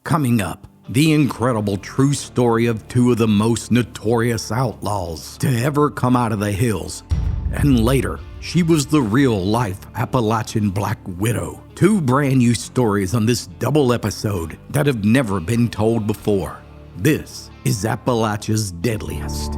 Coming up, the incredible true story of two of the most notorious outlaws to ever come out of the hills. And later, she was the real-life Appalachian Black Widow. Two brand new stories on this double episode that have never been told before. This is Appalachia's Deadliest.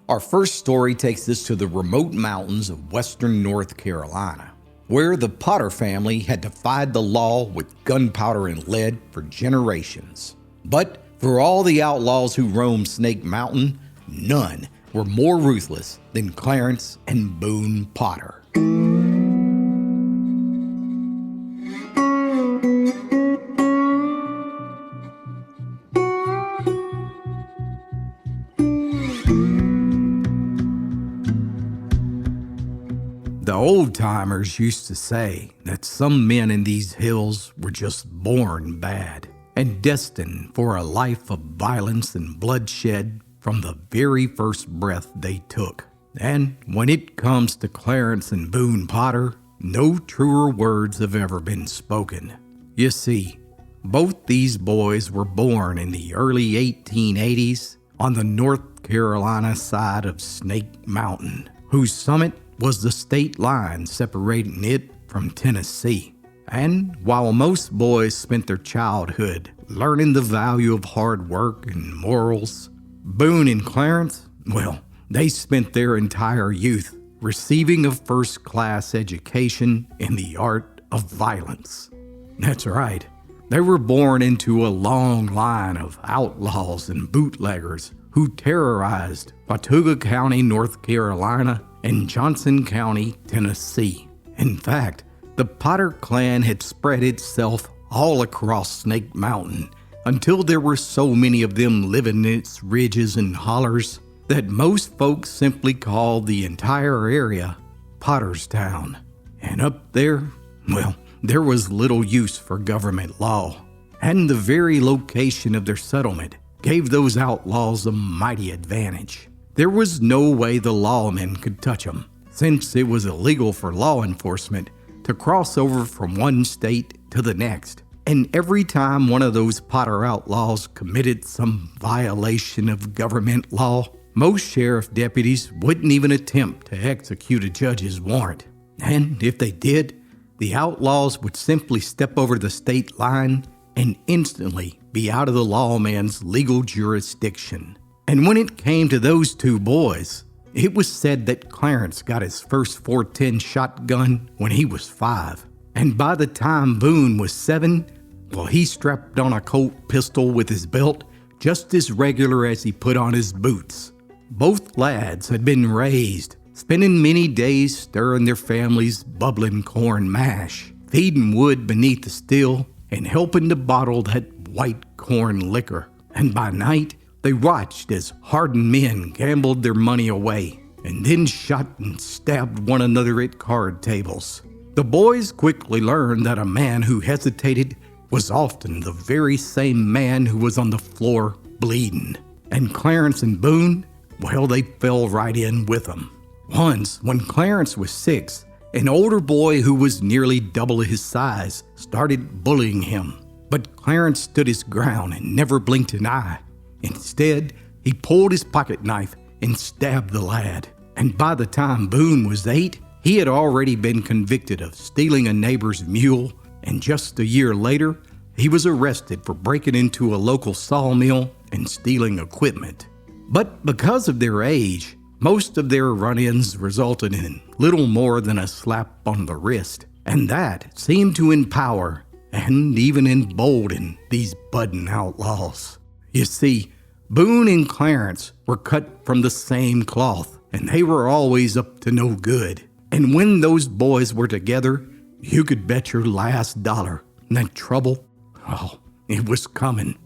Our first story takes us to the remote mountains of western North Carolina, where the Potter family had defied the law with gunpowder and lead for generations. But for all the outlaws who roamed Snake Mountain, none were more ruthless than Clarence and Boone Potter. The old-timers used to say that some men in these hills were just born bad and destined for a life of violence and bloodshed from the very first breath they took. And when it comes to Clarence and Boone Potter, no truer words have ever been spoken. You see, both these boys were born in the early 1880s on the North Carolina side of Snake Mountain, whose summit was the state line separating it from Tennessee. And while most boys spent their childhood learning the value of hard work and morals, Boone and Clarence, well, they spent their entire youth receiving a first-class education in the art of violence. That's right, they were born into a long line of outlaws and bootleggers who terrorized Watauga County, North Carolina, and Johnson County, Tennessee. In fact, the Potter clan had spread itself all across Snake Mountain until there were so many of them living in its ridges and hollers that most folks simply called the entire area Potterstown. And up there, well, there was little use for government law, and the very location of their settlement gave those outlaws a mighty advantage. There was no way the lawmen could touch them, since it was illegal for law enforcement to cross over from one state to the next. And every time one of those Potter outlaws committed some violation of government law, most sheriff deputies wouldn't even attempt to execute a judge's warrant. And if they did, the outlaws would simply step over the state line and instantly be out of the lawman's legal jurisdiction. And when it came to those two boys, it was said that Clarence got his first .410 shotgun when he was 5. And by the time Boone was 7, well, he strapped on a Colt pistol with his belt just as regular as he put on his boots. Both lads had been raised, spending many days stirring their family's bubbling corn mash, feeding wood beneath the still, and helping to bottle that white corn liquor. And by night, they watched as hardened men gambled their money away and then shot and stabbed one another at card tables. The boys quickly learned that a man who hesitated was often the very same man who was on the floor bleeding. And Clarence and Boone, well, they fell right in with them. Once, when Clarence was 6, an older boy who was nearly double his size started bullying him. But Clarence stood his ground and never blinked an eye. Instead, he pulled his pocket knife and stabbed the lad. And by the time Boone was 8, he had already been convicted of stealing a neighbor's mule, and just a year later, he was arrested for breaking into a local sawmill and stealing equipment. But because of their age, most of their run-ins resulted in little more than a slap on the wrist, and that seemed to empower and even embolden these budding outlaws. You see, Boone and Clarence were cut from the same cloth, and they were always up to no good. And when those boys were together, you could bet your last dollar that trouble, oh, it was coming.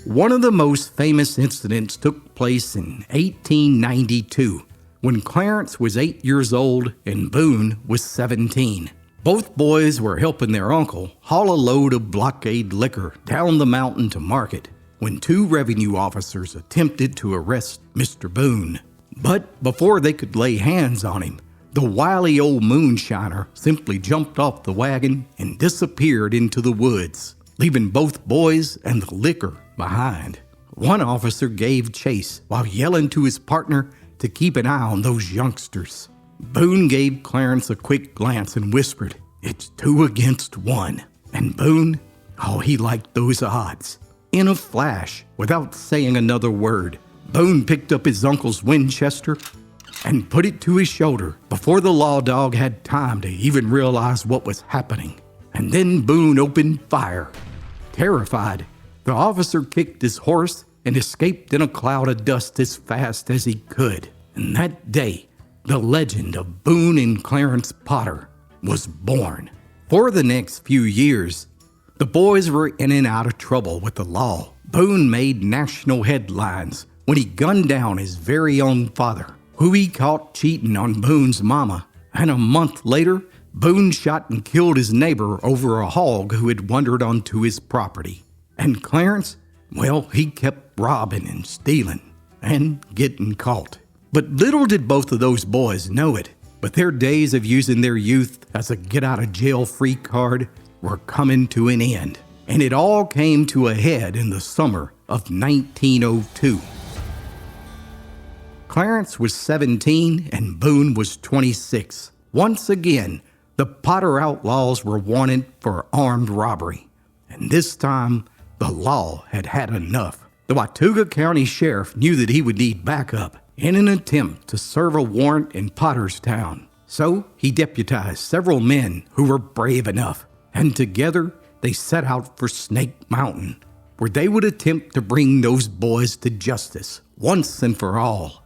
One of the most famous incidents took place in 1892, when Clarence was 8 years old and Boone was 17. Both boys were helping their uncle haul a load of blockade liquor down the mountain to market when two revenue officers attempted to arrest Mr. Boone. But before they could lay hands on him, the wily old moonshiner simply jumped off the wagon and disappeared into the woods, leaving both boys and the liquor behind. One officer gave chase while yelling to his partner to keep an eye on those youngsters. Boone gave Clarence a quick glance and whispered, "It's 2 against 1. And Boone, he liked those odds. In a flash, without saying another word, Boone picked up his uncle's Winchester and put it to his shoulder before the law dog had time to even realize what was happening. And then Boone opened fire. Terrified, the officer kicked his horse and escaped in a cloud of dust as fast as he could. And that day, the legend of Boone and Clarence Potter was born. For the next few years, the boys were in and out of trouble with the law. Boone made national headlines when he gunned down his very own father, who he caught cheating on Boone's mama. And a month later, Boone shot and killed his neighbor over a hog who had wandered onto his property. And Clarence, he kept robbing and stealing and getting caught. But little did both of those boys know it, but their days of using their youth as a get-out-of-jail-free card were coming to an end. And it all came to a head in the summer of 1902. Clarence was 17 and Boone was 26. Once again, the Potter outlaws were wanted for armed robbery. And this time, the law had had enough. The Watauga County Sheriff knew that he would need backup in an attempt to serve a warrant in Potterstown. So he deputized several men who were brave enough, and together they set out for Snake Mountain, where they would attempt to bring those boys to justice once and for all.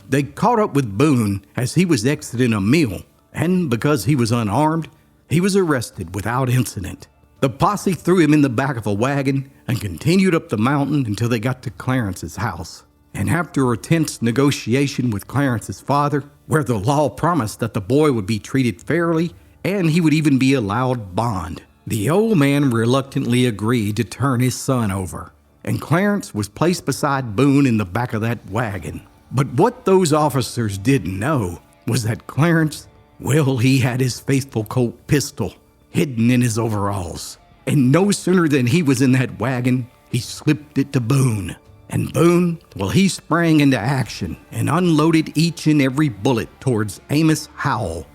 They caught up with Boone as he was exiting a meal, and because he was unarmed, he was arrested without incident. The posse threw him in the back of a wagon and continued up the mountain until they got to Clarence's house. And after a tense negotiation with Clarence's father, where the law promised that the boy would be treated fairly and he would even be allowed bond, the old man reluctantly agreed to turn his son over, and Clarence was placed beside Boone in the back of that wagon. But what those officers didn't know was that Clarence, he had his faithful Colt pistol hidden in his overalls. And no sooner than he was in that wagon, he slipped it to Boone. And Boone, he sprang into action and unloaded each and every bullet towards Amos Howell,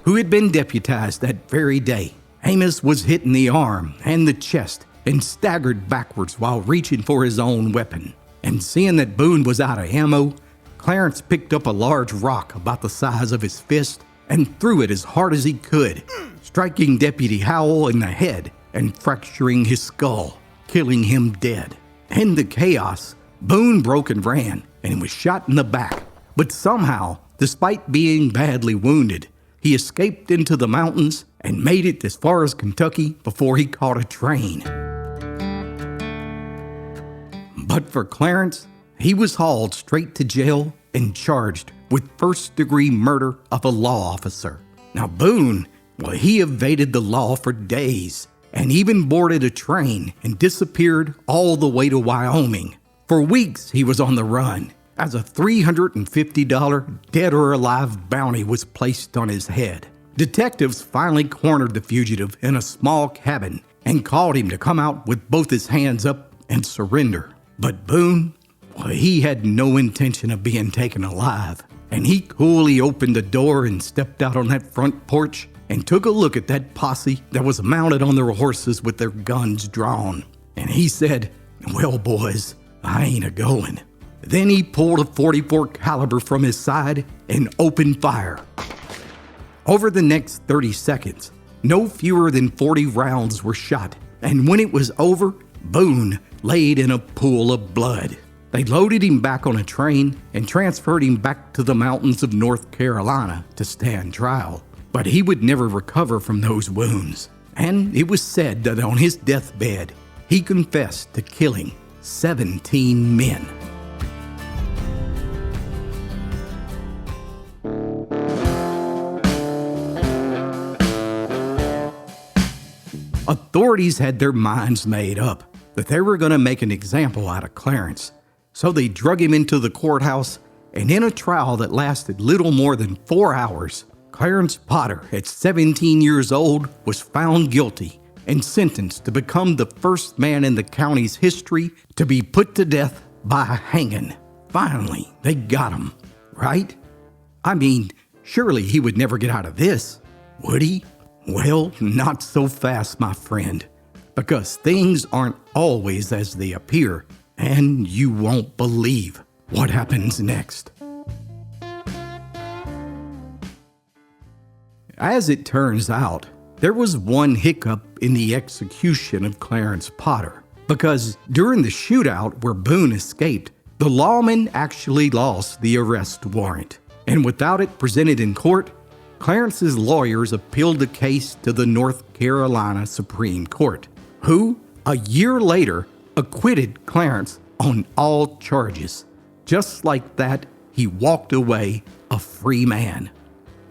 who had been deputized that very day. Amos was hit in the arm and the chest and staggered backwards while reaching for his own weapon. And seeing that Boone was out of ammo, Clarence picked up a large rock about the size of his fist and threw it as hard as he could, striking Deputy Howell in the head and fracturing his skull, killing him dead. In the chaos, Boone broke and ran and was shot in the back. But somehow, despite being badly wounded, he escaped into the mountains and made it as far as Kentucky before he caught a train. But for Clarence, he was hauled straight to jail and charged with first-degree murder of a law officer. Now Boone, he evaded the law for days and even boarded a train and disappeared all the way to Wyoming. For weeks he was on the run as a $350 dead or alive bounty was placed on his head. Detectives finally cornered the fugitive in a small cabin and called him to come out with both his hands up and surrender. But Boone, he had no intention of being taken alive, and he coolly opened the door and stepped out on that front porch and took a look at that posse that was mounted on their horses with their guns drawn. And he said, boys, I ain't a-going. Then he pulled a .44 caliber from his side and opened fire. Over the next 30 seconds, no fewer than 40 rounds were shot, and when it was over, Boone laid in a pool of blood. They loaded him back on a train and transferred him back to the mountains of North Carolina to stand trial. But he would never recover from those wounds, and it was said that on his deathbed, he confessed to killing 17 men. Authorities had their minds made up that they were going to make an example out of Clarence. So they drug him into the courthouse, and in a trial that lasted little more than 4 hours, Clarence Potter, at 17 years old, was found guilty and sentenced to become the first man in the county's history to be put to death by hanging. Finally, they got him, right? I mean, surely he would never get out of this, would he? Well, not so fast, my friend, because things aren't always as they appear, and you won't believe what happens next. As it turns out, there was one hiccup in the execution of Clarence Potter, because during the shootout where Boone escaped, the lawman actually lost the arrest warrant, and without it presented in court, Clarence's lawyers appealed the case to the North Carolina Supreme Court, who, a year later, acquitted Clarence on all charges. Just like that, he walked away a free man.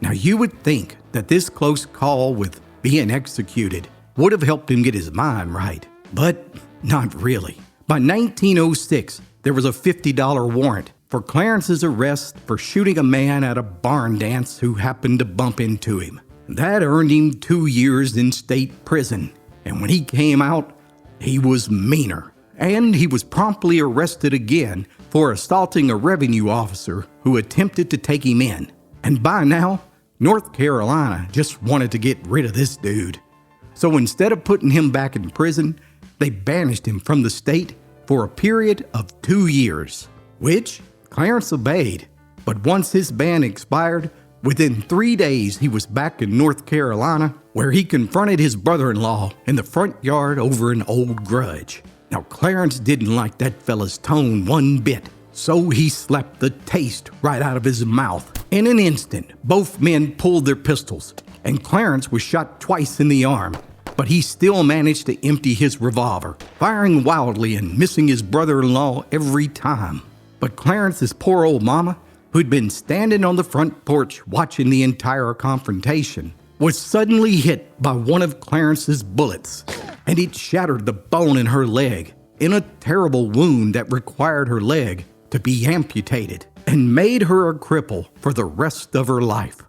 Now, you would think that this close call with being executed would have helped him get his mind right, but not really. By 1906, there was a $50 warrant for Clarence's arrest for shooting a man at a barn dance who happened to bump into him. That earned him 2 years in state prison, and when he came out, he was meaner. And he was promptly arrested again for assaulting a revenue officer who attempted to take him in. And by now, North Carolina just wanted to get rid of this dude. So instead of putting him back in prison, they banished him from the state for a period of 2 years, which Clarence obeyed. But once his ban expired, within 3 days he was back in North Carolina, where he confronted his brother-in-law in the front yard over an old grudge. Now, Clarence didn't like that fella's tone one bit, so he slapped the taste right out of his mouth. In an instant, both men pulled their pistols, and Clarence was shot twice in the arm, but he still managed to empty his revolver, firing wildly and missing his brother-in-law every time. But Clarence's poor old mama, who'd been standing on the front porch watching the entire confrontation, was suddenly hit by one of Clarence's bullets, and it shattered the bone in her leg, in a terrible wound that required her leg to be amputated and made her a cripple for the rest of her life.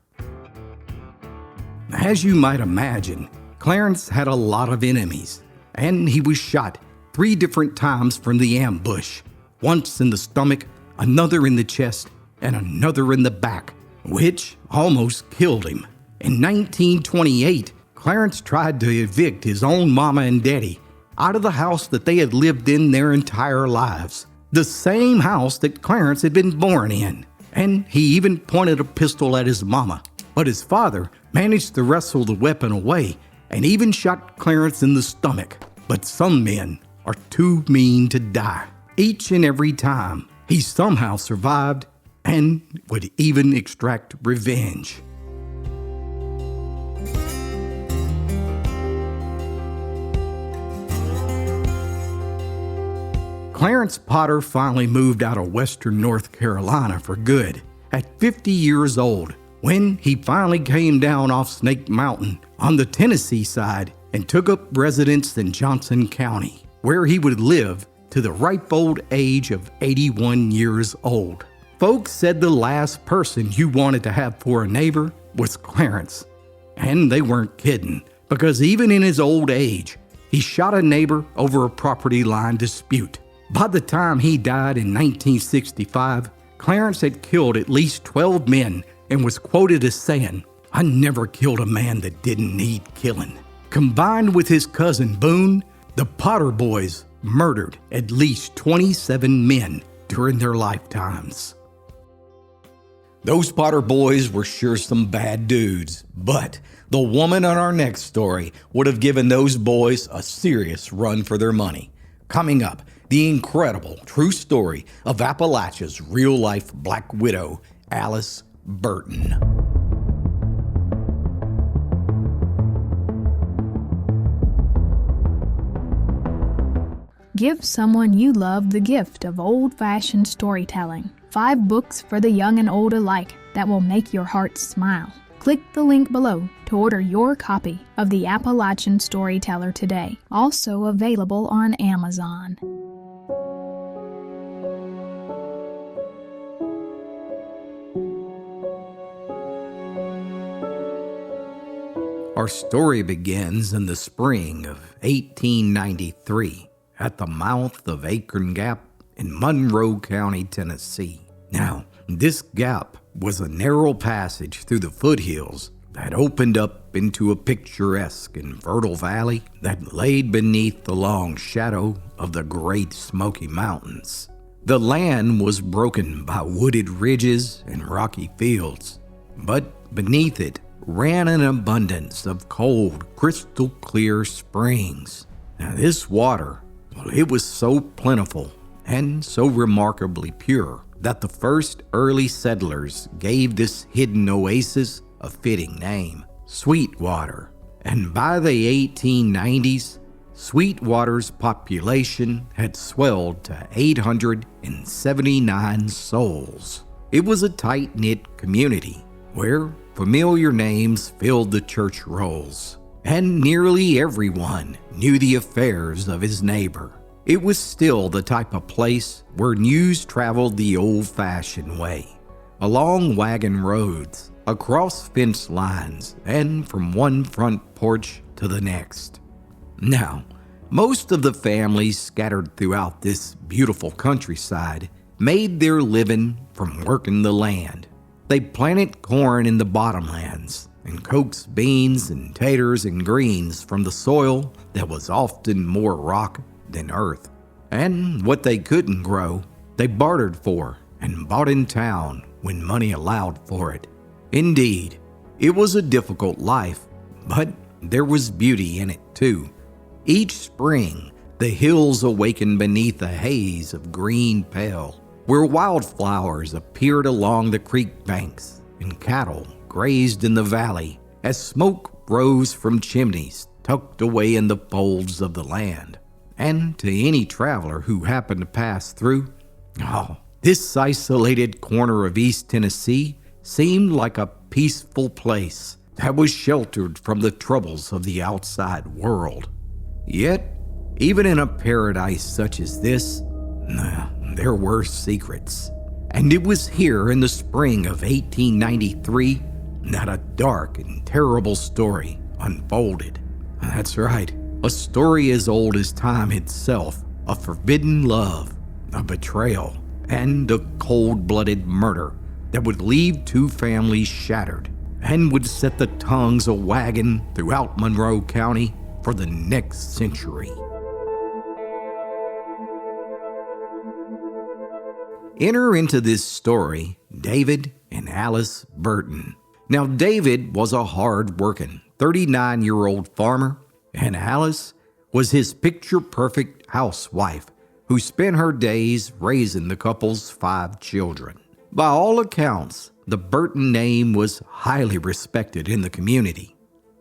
As you might imagine, Clarence had a lot of enemies, and he was shot 3 different times from the ambush, once in the stomach, another in the chest, and another in the back, which almost killed him. In 1928, Clarence tried to evict his own mama and daddy out of the house that they had lived in their entire lives, the same house that Clarence had been born in, and he even pointed a pistol at his mama. But his father managed to wrestle the weapon away and even shot Clarence in the stomach. But some men are too mean to die. Each and every time, he somehow survived and would even extract revenge. Clarence Potter finally moved out of western North Carolina for good at 50 years old, when he finally came down off Snake Mountain on the Tennessee side and took up residence in Johnson County, where he would live to the ripe old age of 81 years old. Folks said the last person you wanted to have for a neighbor was Clarence. And they weren't kidding, because even in his old age, he shot a neighbor over a property line dispute. By the time he died in 1965, Clarence had killed at least 12 men and was quoted as saying, "I never killed a man that didn't need killing." Combined with his cousin Boone, the Potter boys murdered at least 27 men during their lifetimes. Those Potter boys were sure some bad dudes, but the woman on our next story would have given those boys a serious run for their money. Coming up, the incredible true story of Appalachia's real-life Black Widow, Alice Burton. Give someone you love the gift of old-fashioned storytelling. 5 books for the young and old alike that will make your heart smile. Click the link below to order your copy of the Appalachian Storyteller today, also available on Amazon. Our story begins in the spring of 1893 at the mouth of Acorn Gap in Monroe County, Tennessee. Now, this gap was a narrow passage through the foothills that opened up into a picturesque and fertile valley that laid beneath the long shadow of the Great Smoky Mountains. The land was broken by wooded ridges and rocky fields, but beneath it ran an abundance of cold, crystal-clear springs. Now, this water, it was so plentiful and so remarkably pure that the first early settlers gave this hidden oasis a fitting name, Sweetwater. And by the 1890s, Sweetwater's population had swelled to 879 souls. It was a tight-knit community where familiar names filled the church rolls, and nearly everyone knew the affairs of his neighbor. It was still the type of place where news traveled the old-fashioned way, along wagon roads, across fence lines, and from one front porch to the next. Now, most of the families scattered throughout this beautiful countryside made their living from working the land. They planted corn in the bottomlands and coaxed beans and taters and greens from the soil that was often more rock than earth. And what they couldn't grow, they bartered for and bought in town when money allowed for it. Indeed, it was a difficult life, but there was beauty in it too. Each spring, the hills awakened beneath a haze of green pale, where wildflowers appeared along the creek banks and cattle grazed in the valley as smoke rose from chimneys tucked away in the folds of the land. And to any traveler who happened to pass through, this isolated corner of East Tennessee seemed like a peaceful place that was sheltered from the troubles of the outside world. Yet, even in a paradise such as this, there were secrets. And it was here in the spring of 1893 that a dark and terrible story unfolded. That's right. A story as old as time itself, a forbidden love, a betrayal, and a cold-blooded murder that would leave two families shattered and would set the tongues a-wagging throughout Monroe County for the next century. Enter into this story David and Alice Burton. Now, David was a hard-working 39-year-old farmer, and Alice was his picture-perfect housewife who spent her days raising the couple's 5 children. By all accounts, the Burton name was highly respected in the community,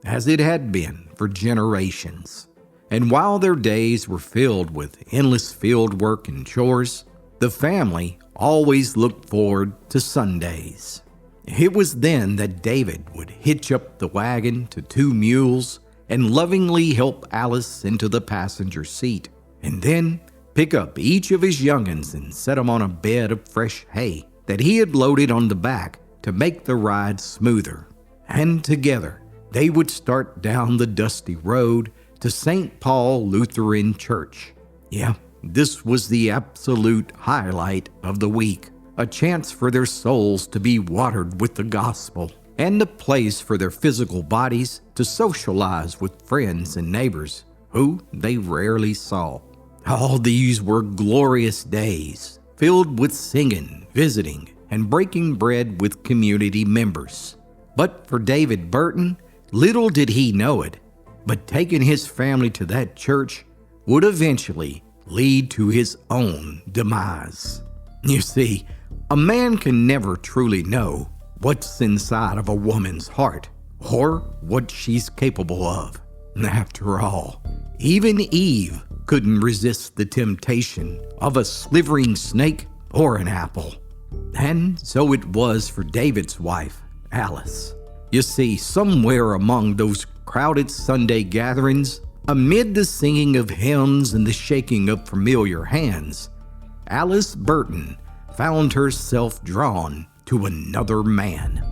as it had been for generations. And while their days were filled with endless field work and chores, the family always looked forward to Sundays. It was then that David would hitch up the wagon to 2 mules and lovingly help Alice into the passenger seat, and then pick up each of his young'uns and set them on a bed of fresh hay that he had loaded on the back to make the ride smoother. And together, they would start down the dusty road to St. Paul Lutheran Church. Yeah, this was the absolute highlight of the week, a chance for their souls to be watered with the gospel, and a place for their physical bodies to socialize with friends and neighbors who they rarely saw. All these were glorious days, filled with singing, visiting, and breaking bread with community members. But for David Burton, little did he know it, but taking his family to that church would eventually lead to his own demise. You see, a man can never truly know what's inside of a woman's heart or what she's capable of. After all, even Eve couldn't resist the temptation of a slithering snake or an apple. And so it was for David's wife, Alice. You see, somewhere among those crowded Sunday gatherings, amid the singing of hymns and the shaking of familiar hands, Alice Burton found herself drawn to another man.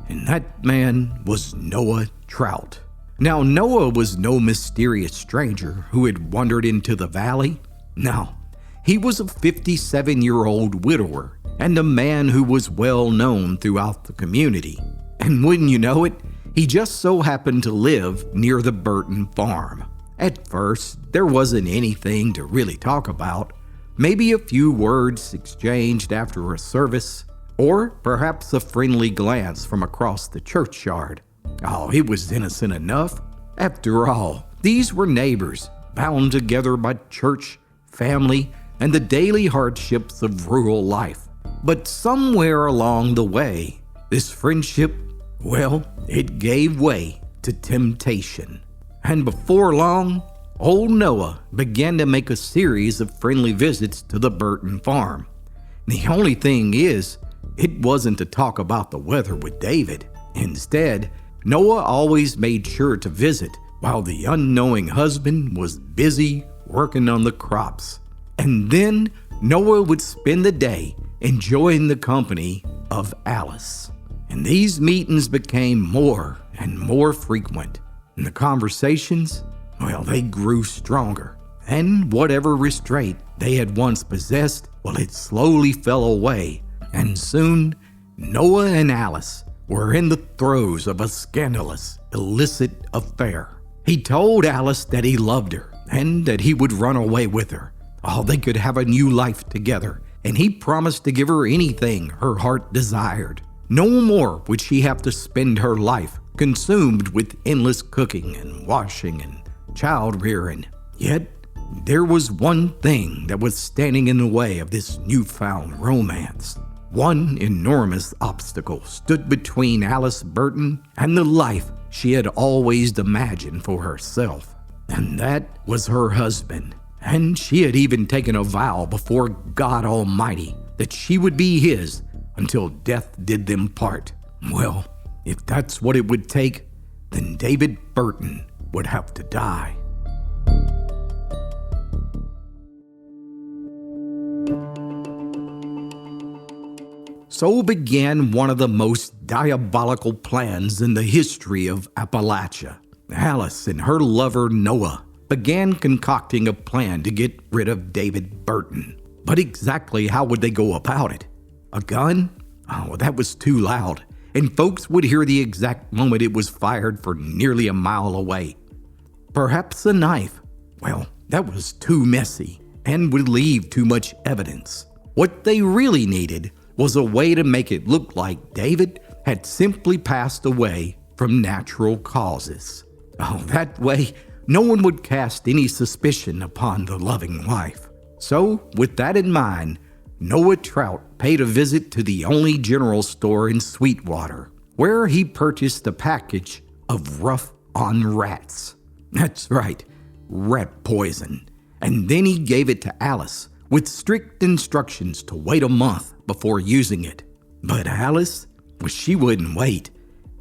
And that man was Noah Trout. Now, Noah was no mysterious stranger who had wandered into the valley. No, he was a 57-year-old widower and a man who was well known throughout the community. And wouldn't you know it, he just so happened to live near the Burton farm. At first, there wasn't anything to really talk about. Maybe a few words exchanged after a service, or perhaps a friendly glance from across the churchyard. Oh, it was innocent enough. After all, these were neighbors, bound together by church, family, and the daily hardships of rural life. But somewhere along the way, this friendship, well, it gave way to temptation. And before long, old Noah began to make a series of friendly visits to the Burton farm. The only thing is, it wasn't to talk about the weather with David. Instead, Noah always made sure to visit while the unknowing husband was busy working on the crops. And then Noah would spend the day enjoying the company of Alice. And these meetings became more and more frequent. And the conversations, well, they grew stronger. And whatever restraint they had once possessed, well, it slowly fell away. And soon, Noah and Alice were in the throes of a scandalous, illicit affair. He told Alice that he loved her and that he would run away with her. Oh, they could have a new life together, and he promised to give her anything her heart desired. No more would she have to spend her life consumed with endless cooking and washing and child rearing. Yet, there was one thing that was standing in the way of this newfound romance. One enormous obstacle stood between Alice Burton and the life she had always imagined for herself. And that was her husband. And she had even taken a vow before God Almighty that she would be his until death did them part. Well, if that's what it would take, then David Burton would have to die. So began one of the most diabolical plans in the history of Appalachia. Alice and her lover Noah began concocting a plan to get rid of David Burton. But exactly how would they go about it? A gun? Oh, that was too loud, and folks would hear the exact moment it was fired for nearly a mile away. Perhaps a knife? Well, that was too messy and would leave too much evidence. What they really needed was a way to make it look like David had simply passed away from natural causes. Oh, that way, no one would cast any suspicion upon the loving wife. So, with that in mind, Noah Trout paid a visit to the only general store in Sweetwater, where he purchased a package of rough-on rats. That's right, rat poison. And then he gave it to Alice, with strict instructions to wait a month before using it. But Alice, well, she wouldn't wait.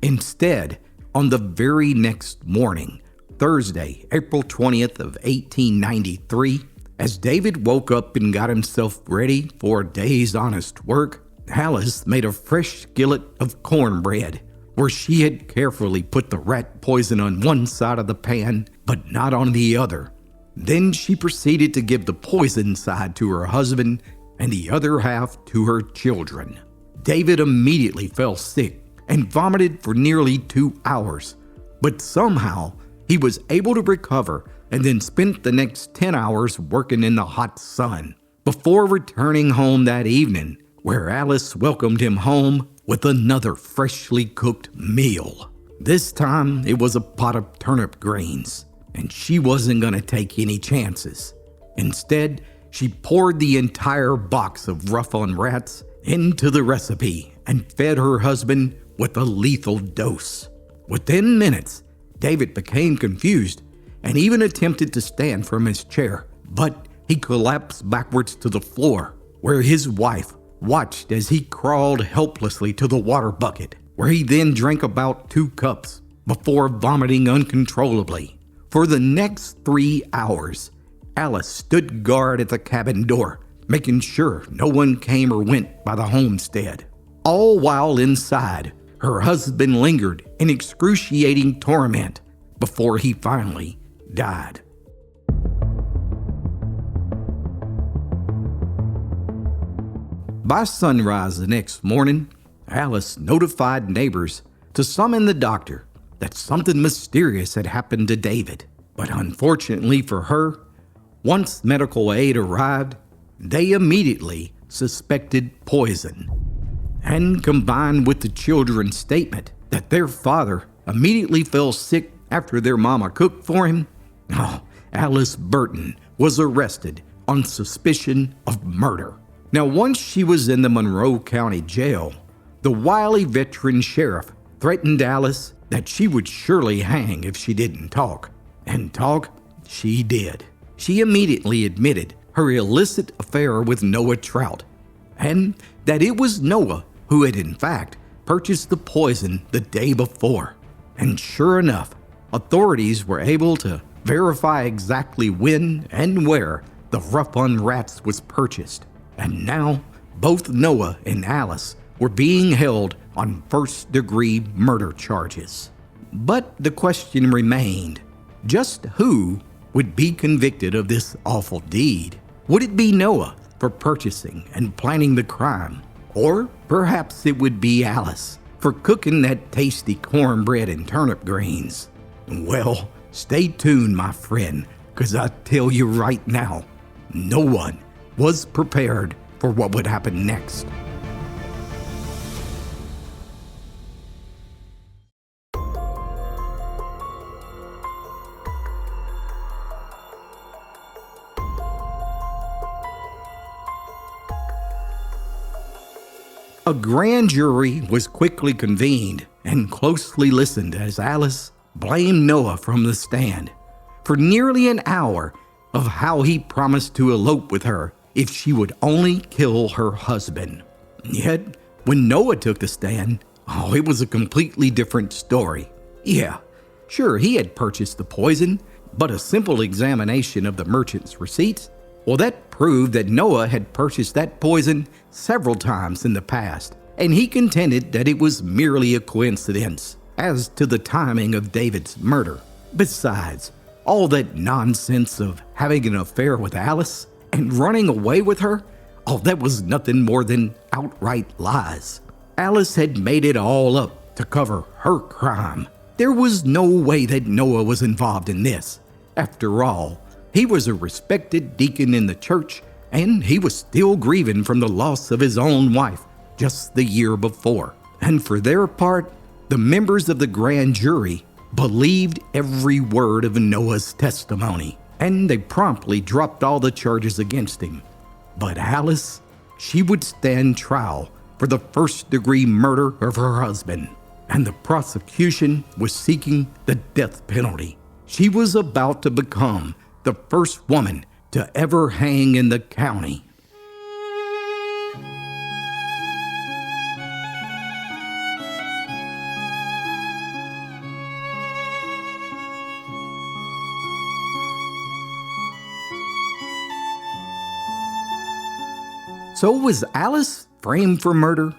Instead, on the very next morning, Thursday, April 20th of 1893, as David woke up and got himself ready for a day's honest work, Alice made a fresh skillet of cornbread, where she had carefully put the rat poison on one side of the pan, but not on the other. Then she proceeded to give the poison side to her husband and the other half to her children. David immediately fell sick and vomited for nearly 2 hours, but somehow he was able to recover and then spent the next 10 hours working in the hot sun before returning home that evening, where Alice welcomed him home with another freshly cooked meal. This time it was a pot of turnip greens, and she wasn't going to take any chances. Instead, she poured the entire box of rough-on rats into the recipe and fed her husband with a lethal dose. Within minutes, David became confused and even attempted to stand from his chair, but he collapsed backwards to the floor, where his wife watched as he crawled helplessly to the water bucket, where he then drank about 2 cups before vomiting uncontrollably. For the next 3 hours, Alice stood guard at the cabin door, making sure no one came or went by the homestead. All while inside, her husband lingered in excruciating torment before he finally died. By sunrise the next morning, Alice notified neighbors to summon the doctor that something mysterious had happened to David. But unfortunately for her, once medical aid arrived, they immediately suspected poison. And combined with the children's statement that their father immediately fell sick after their mama cooked for him, Alice Burton was arrested on suspicion of murder. Now, once she was in the Monroe County Jail, the wily veteran sheriff threatened Alice that she would surely hang if she didn't talk. And talk she did. She immediately admitted her illicit affair with Noah Trout, and that it was Noah who had in fact purchased the poison the day before. And sure enough, authorities were able to verify exactly when and where the rough-on rats was purchased. And now, both Noah and Alice were being held on first-degree murder charges. But the question remained, just who would be convicted of this awful deed? Would it be Noah for purchasing and planning the crime? Or perhaps it would be Alice for cooking that tasty cornbread and turnip greens? Well, stay tuned, my friend, because I tell you right now, no one was prepared for what would happen next. A grand jury was quickly convened and closely listened as Alice blamed Noah from the stand for nearly an hour of how he promised to elope with her if she would only kill her husband. Yet, when Noah took the stand, it was a completely different story. Yeah, sure, he had purchased the poison, but a simple examination of the merchant's receipts, that proved that Noah had purchased that poison several times in the past, and he contended that it was merely a coincidence as to the timing of David's murder. Besides, all that nonsense of having an affair with Alice and running away with her, that was nothing more than outright lies. Alice had made it all up to cover her crime. There was no way that Noah was involved in this. After all, he was a respected deacon in the church, and he was still grieving from the loss of his own wife just the year before. And for their part, the members of the grand jury believed every word of Noah's testimony, and they promptly dropped all the charges against him. But Alice, she would stand trial for the first-degree murder of her husband, and the prosecution was seeking the death penalty. She was about to become the first woman to ever hang in the county. So was Alice framed for murder,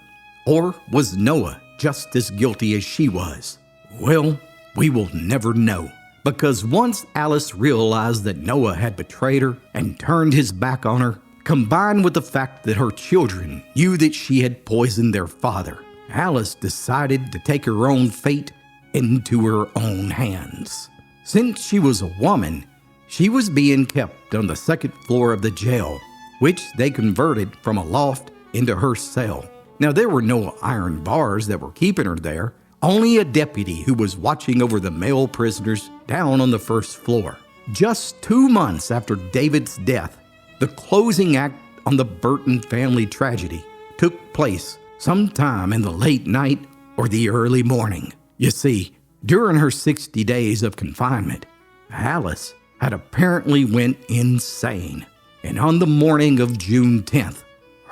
or was Noah just as guilty as she was? Well, we will never know, because once Alice realized that Noah had betrayed her and turned his back on her, combined with the fact that her children knew that she had poisoned their father, Alice decided to take her own fate into her own hands. Since she was a woman, she was being kept on the second floor of the jail, which they converted from a loft into her cell. Now, there were no iron bars that were keeping her there, only a deputy who was watching over the male prisoners down on the first floor. Just 2 months after David's death, the closing act on the Burton family tragedy took place sometime in the late night or the early morning. You see, during her 60 days of confinement, Alice had apparently went insane. And on the morning of June 10th,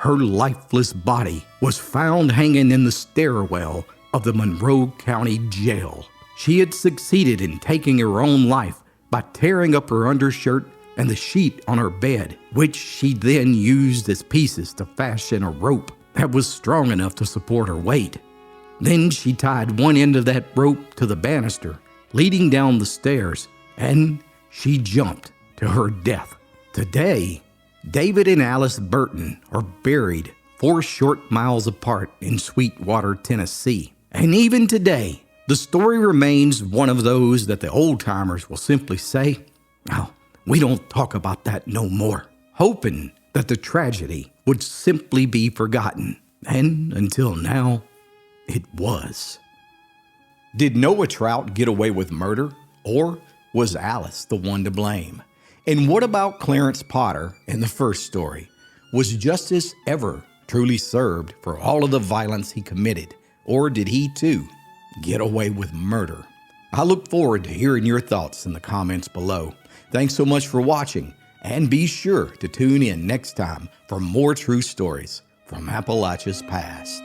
her lifeless body was found hanging in the stairwell of the Monroe County Jail. She had succeeded in taking her own life by tearing up her undershirt and the sheet on her bed, which she then used as pieces to fashion a rope that was strong enough to support her weight. Then she tied one end of that rope to the banister leading down the stairs, and she jumped to her death. Today, David and Alice Burton are buried 4 short miles apart in Sweetwater, Tennessee. And even today, the story remains one of those that the old-timers will simply say, "Oh, we don't talk about that no more," hoping that the tragedy would simply be forgotten. And until now, it was. Did Noah Trout get away with murder, or was Alice the one to blame? And what about Clarence Potter in the first story? Was justice ever truly served for all of the violence he committed, or did he too get away with murder? I look forward to hearing your thoughts in the comments below. Thanks so much for watching, and be sure to tune in next time for more true stories from Appalachia's past.